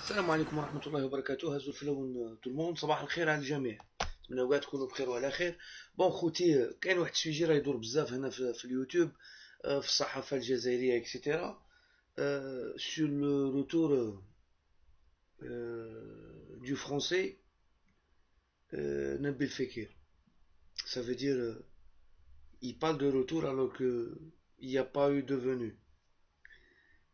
السلام عليكم ورحمة الله وبركاته. هزوا الفلون تو الموند، صباح الخير على الجميع. نتمنى كاع تكونوا بخير وعلى خير. بون خوتي، كاين واحد السوجي راه يدور بزاف هنا في اليوتيوب، في الصحافة الجزائرية اكسيتيرا، sur le retour du français Nabil Fekir. Ça veut dire, il parle de retour alors que il n'y a pas eu de venue.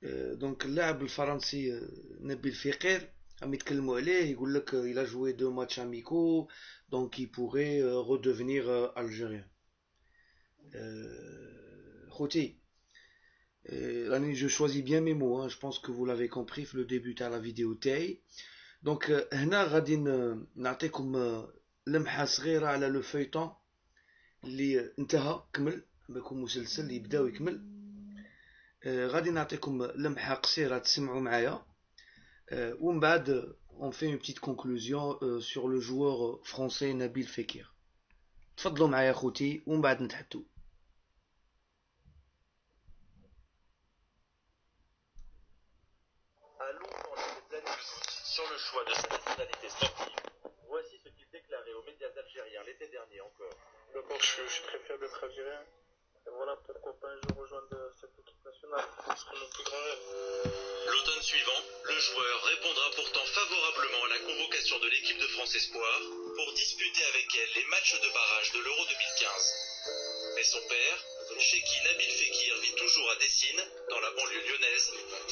دونك اللاعب الفرنسي نبيل فقير عم يتكلموا عليه، يقول لك il a joué 2 matchs amicaux donc il pourrait redevenir algérien. خوتي، راني je choisis bien mes mots, hein. Je pense que vous l'avez compris في le début تاع la vidéo تاعي. دونك هنا غادي نعطيكم لمحة صغيرة على لو فيطون اللي انتهى كمل، بكم مسلسل يبدا ويكمل. غادي نعطيكم لمحة قصيرة تسمعوا معايا، ومن بعد on fait une petite conclusion sur le joueur français Nabil Fekir. تفضلوا معايا خوتي ومن بعد نتحدثوا. Allons dans les planifiques sur le choix de sa nationalité sportive. Voici ce qu'il déclarait aux médias algériens l'été dernier encore. Je pense que je suis très fier d'être algérien. Et voilà, pourquoi pas un jour rejoindre cette équipe nationale. Ce serait mon plus grand rêve. L'automne suivant, le joueur répondra pourtant favorablement à la convocation de l'équipe de France Espoir pour disputer avec elle les matchs de barrage de l'Euro 2015. Mais son père, chez qui Nabil Fekir vit toujours à Dessine, dans la banlieue lyonnaise,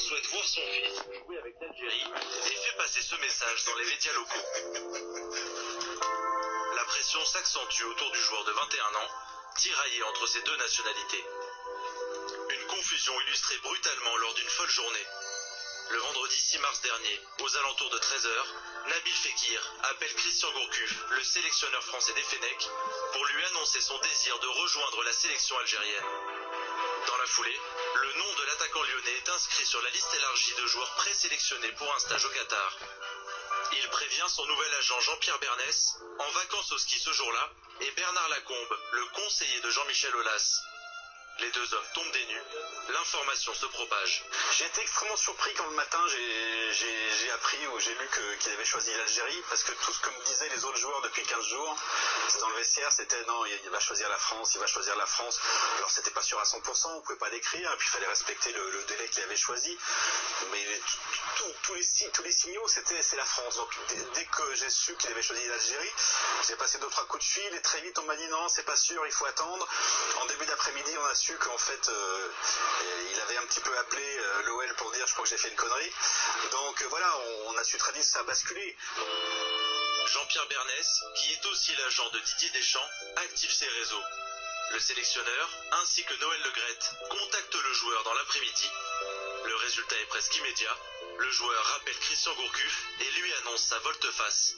souhaite voir son fils jouer avec l'Algérie et fait passer ce message dans les médias locaux. La pression s'accentue autour du joueur de 21 ans, tiraillé entre ces deux nationalités. Une confusion illustrée brutalement lors d'une folle journée. Le vendredi 6 mars dernier, aux alentours de 13h, Nabil Fekir appelle Christian Gourcuff, le sélectionneur français des Fennecs, pour lui annoncer son désir de rejoindre la sélection algérienne. Dans la foulée, le nom de l'attaquant lyonnais est inscrit sur la liste élargie de joueurs présélectionnés pour un stage au Qatar. Il prévient son nouvel agent Jean-Pierre Bernès, en vacances au ski ce jour-là, et Bernard Lacombe, le conseiller de Jean-Michel Aulas. Les deux hommes tombent des nues, l'information se propage. J'ai été extrêmement surpris quand le matin j'ai appris ou j'ai lu qu'il avait choisi l'Algérie, parce que tout ce que me disaient les autres joueurs depuis 15 jours, dans le vestiaire, c'était non, il va choisir la France, il va choisir la France. Alors c'était pas sûr à 100%, on pouvait pas l'écrire, et puis il fallait respecter le délai qu'il avait choisi. Mais tous les signaux, c'est la France. Donc dès que j'ai su qu'il avait choisi l'Algérie, j'ai passé 2-3 coups de fil, et très vite on m'a dit non, c'est pas sûr, il faut attendre. En début d'après-midi, on a su qu'en fait il avait un petit peu appelé l'OL pour dire je crois que j'ai fait une connerie. Donc voilà, on a su très vite ça a basculé. Jean-Pierre Bernès, qui est aussi l'agent de Didier Deschamps, active ses réseaux. Le sélectionneur, ainsi que Noël Le Graët, contacte le joueur dans l'après-midi. Le résultat est presque immédiat. Le joueur rappelle Christian Gourcuff et lui annonce sa volte-face.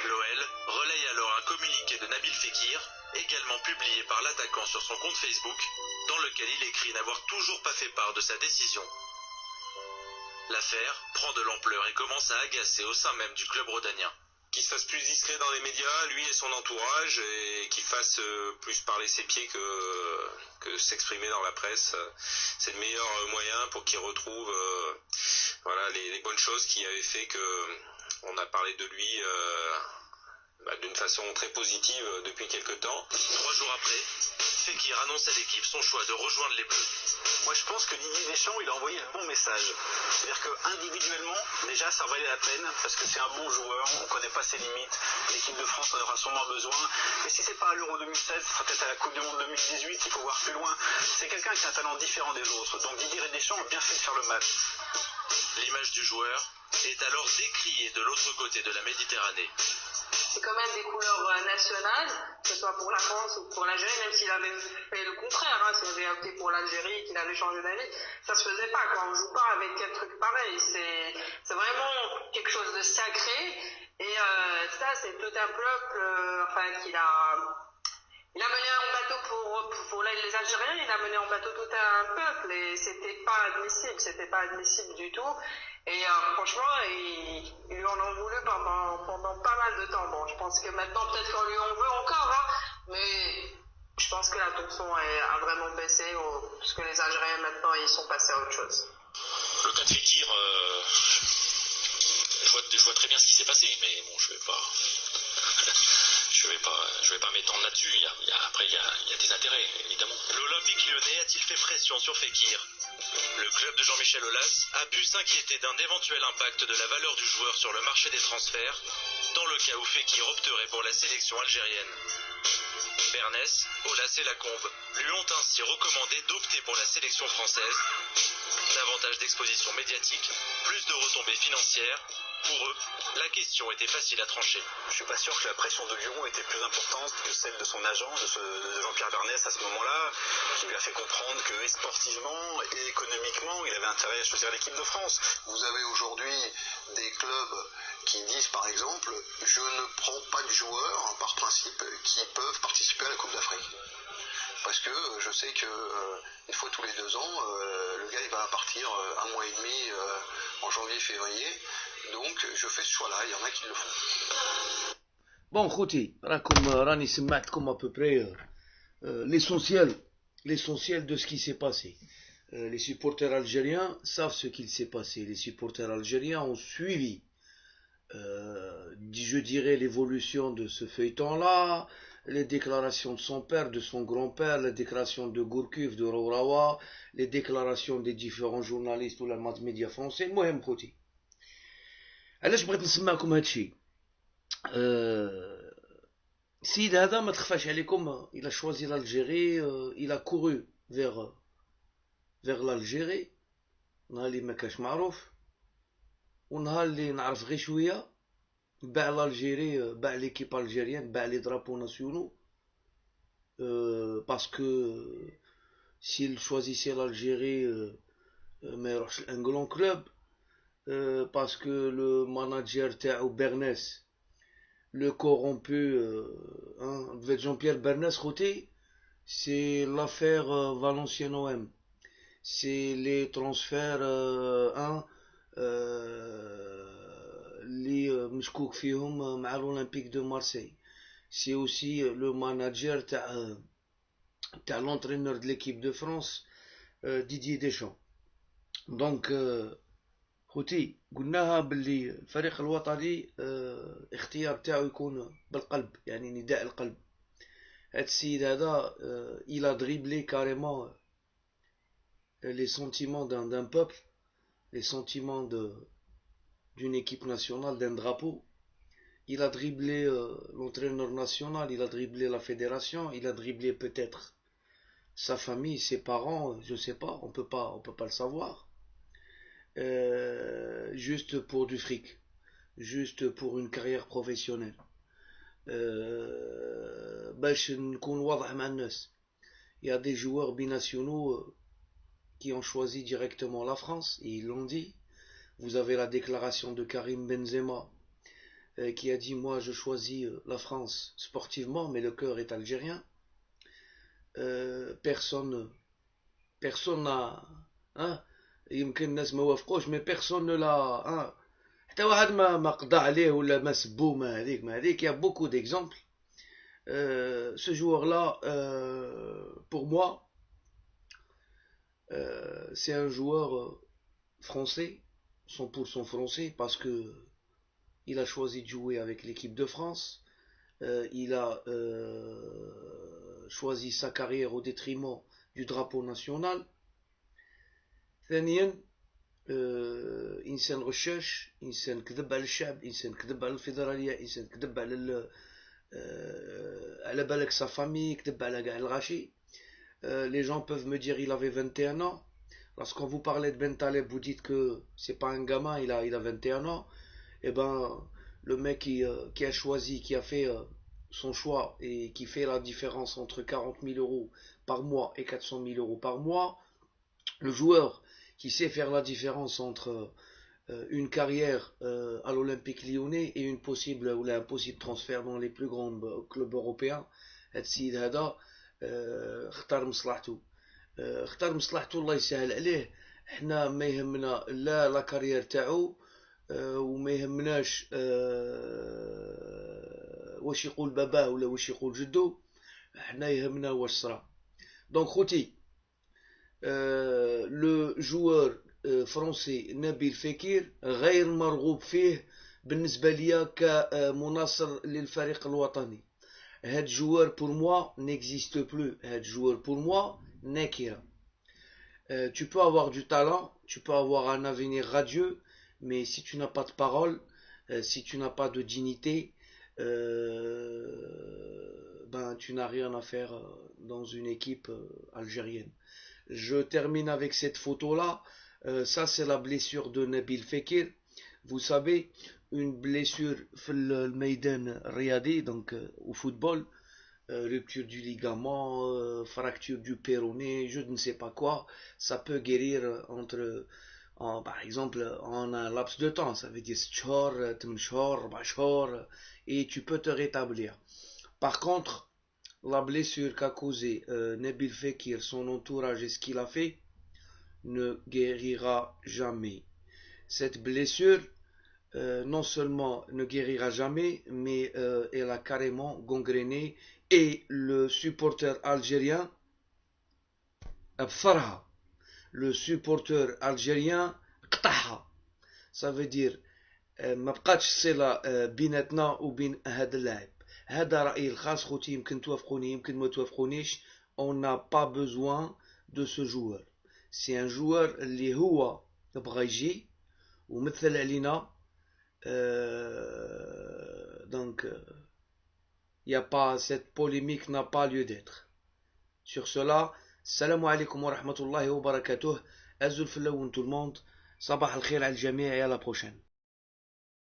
L'OL relaye alors un communiqué de Nabil Fekir, également publié par l'attaquant sur son compte Facebook, dans lequel il écrit n'avoir toujours pas fait part de sa décision. L'affaire prend de l'ampleur et commence à agacer au sein même du club rhodanien. Qu'il se fasse plus discret dans les médias, lui et son entourage, et qu'il fasse plus parler ses pieds que s'exprimer dans la presse. C'est le meilleur moyen pour qu'il retrouve voilà, les bonnes choses qui avaient fait qu'on a parlé de lui d'une façon très positive depuis quelque temps. 3 jours après, Fekir annonce à l'équipe son choix de rejoindre les Bleus. Moi je pense que Didier Deschamps il a envoyé le bon message. C'est-à-dire qu'individuellement, déjà ça valait la peine parce que c'est un bon joueur, on ne connaît pas ses limites, l'équipe de France en aura sûrement besoin. Et si c'est pas à l'Euro 2016, ce sera peut-être à la Coupe du Monde 2018, il faut voir plus loin. C'est quelqu'un qui a un talent différent des autres. Donc Didier Deschamps a bien fait de faire le match. L'image du joueur est alors décriée de l'autre côté de la Méditerranée. C'est quand même des couleurs nationales, que ce soit pour la France ou pour l'Algérie, même s'il avait fait le contraire, hein, s'il avait opté pour l'Algérie, qu'il avait changé d'avis, ça se faisait pas, quoi. On joue pas avec un truc pareil. C'est vraiment quelque chose de sacré. Et ça, c'est tout un peuple, il a mené en bateau pour les Algériens, il a mené en bateau tout un peuple et c'était pas admissible du tout. Et franchement, ils lui en ont voulu pendant pas mal de temps. Bon, je pense que maintenant, peut-être qu'on lui en veut encore, hein, mais je pense que la tension a vraiment baissé, parce que les Algériens, maintenant, ils sont passés à autre chose. Le cas de Fekir, vois très bien ce qui s'est passé, mais bon, je vais pas m'étendre là-dessus. Après, il y a des intérêts, évidemment. L'Olympique lyonnais a-t-il fait pression sur Fekir? Le club de Jean-Michel Aulas a pu s'inquiéter d'un éventuel impact de la valeur du joueur sur le marché des transferts, dans le cas où Fekir opterait pour la sélection algérienne. Bernès, Aulas et Lacombe lui ont ainsi recommandé d'opter pour la sélection française. Davantage d'exposition médiatique, plus de retombées financières. Pour eux, la question était facile à trancher. Je suis pas sûr que la pression de Lyon était plus importante que celle de son agent, de Jean-Pierre Bernès à ce moment-là, qui lui a fait comprendre que sportivement et économiquement, il avait intérêt à choisir l'équipe de France. Vous avez aujourd'hui des clubs qui disent par exemple, je ne prends pas de joueurs par principe qui peuvent participer à la Coupe d'Afrique. Parce que je sais que une fois tous les 2 ans, le gars il va partir 1 mois et demi en janvier-février. Donc je fais ce choix-là, il y en a qui le font. Bon, خوتي راكم راني سمعتكم à peu près l'essentiel de ce qui s'est passé. Les supporters algériens savent ce qu'il s'est passé. Les supporters algériens ont suivi, je dirais, l'évolution de ce feuilleton-là, les déclarations de son père, de son grand-père, les déclarations de Gourcuff, de Rourawa, les déclarations des différents journalistes ou la mass média français. المهم خوتي علاش بغيت نسمعكم هادشي. السيد هذا ما تخفاش عليكم, il a choisi l'Algérie, il a couru vers l'Algérie نهار اللي ما كاش معروف, ونهار اللي نعرف غير شويه باع l'Algérie, باع l'équipe algérienne, باع les drapeaux nationaux, parce que s'il choisissait l'Algérie ما يروحش un grand club, parce que le manager تاعو Bernès, le corrompu, Jean-Pierre Bernès خوتي, c'est l'affaire Valenciennes OM, c'est les transferts اللي مشكوك فيهم مع l'Olympique de Marseille, c'est aussi le manager تاع l'entraîneur de l'équipe de France, Didier Deschamps. Donc خوتي قلناها باللي الفريق الوطني اختيار تاعو يكون بالقلب, يعني نداء القلب. هاد السيد هذا il a dribblé carrément les sentiments d'un peuple, les sentiments d'une équipe nationale, d'un drapeau. Il a dribblé l'entraîneur national, il a dribblé la fédération, il a dribblé peut-être sa famille, ses parents, je sais pas, on peut pas le savoir. Juste pour du fric, juste pour une carrière professionnelle. باش نكون واضح مع الناس, il y a des joueurs binationaux qui ont choisi directement la France, et ils l'ont dit. Vous avez la déclaration de Karim Benzema qui a dit, moi je choisis la France sportivement, mais le cœur est algérien. Personne n'a, يمكن الناس ما وافقوش, mais personne ne l'a, حتى واحد ما قضى عليه ولا ما سبوه ما هذيك. Il y a beaucoup d'exemples. Ce joueur-là, pour moi, c'est un joueur français, 100% français, parce que il a choisi de jouer avec l'équipe de France. Il a choisi sa carrière au détriment du drapeau national. ثانيا إنسان غشاش, إنسان كذب على الشعب, إنسان كذب على الفيدرالية, إنسان كذب على بالك sa famille, كذب على كاع الغاشي. Les gens peuvent me dire il avait 21 ans. Lorsqu'on vous parlait de Ben Taleb, vous dites que c'est pas un gamin, il a 21 ans. Et ben, le mec qui a choisi, qui a fait son choix et qui fait la différence entre 40 000 euros par mois et 400 000 euros par mois, le joueur qui sait faire la différence entre une carrière à l'Olympique lyonnais et un possible transfert dans les plus grands clubs européens, السيد هذا اختار مصلحته. الله يسهل عليه. احنا ما يهمنا لا كارير تاعو, وما يهمناش واش يقول باباه ولا واش يقول جدو, احنا يهمنا واش صرا. دونك خوتي, le joueur français Nabil Fekir غير مرغوب فيه بالنسبة ليا كمناصر للفريق الوطني. هاد joueur pour moi n'existe plus. هاد joueur pour moi nakira. Tu peux avoir du talent, tu peux avoir un avenir radieux, mais si tu n'as pas de parole, si tu n'as pas de dignité, ben tu n'as rien à faire dans une équipe algérienne. Je termine avec cette photo-là. Ça, c'est la blessure de Nabil Fekir. Vous savez, une blessure le Meydan Riyadi, donc au football, rupture du ligament, fracture du péroné, je ne sais pas quoi, ça peut guérir par exemple en un laps de temps, ça veut dire 6 شهور, 8 شهور, 4 شهور, et tu peux te rétablir. Par contre, la blessure qu'a causé Nabil Fekir, son entourage et ce qu'il a fait, ne guérira jamais. Cette blessure, non seulement ne guérira jamais, mais elle a carrément gangréné, et le supporter algérien, le supporter algérien, ça veut dire ما بقاتش صلة بيناتنا وبين هذا اللاعب. هذا رأيي الخاص خوتي، يمكن توافقوني يمكن ما توافقونيش. On n'a pas besoin de ce joueur. C'est un joueur اللي هو بغى يجي ومثل علينا. Donc il y a pas, cette polémique n'a pas lieu d'être. Sur cela, salam alaikum wa rahmatullahi wa barakatuh. Azul Fallou tout le monde. Sabah al khair al jami' et à la prochaine.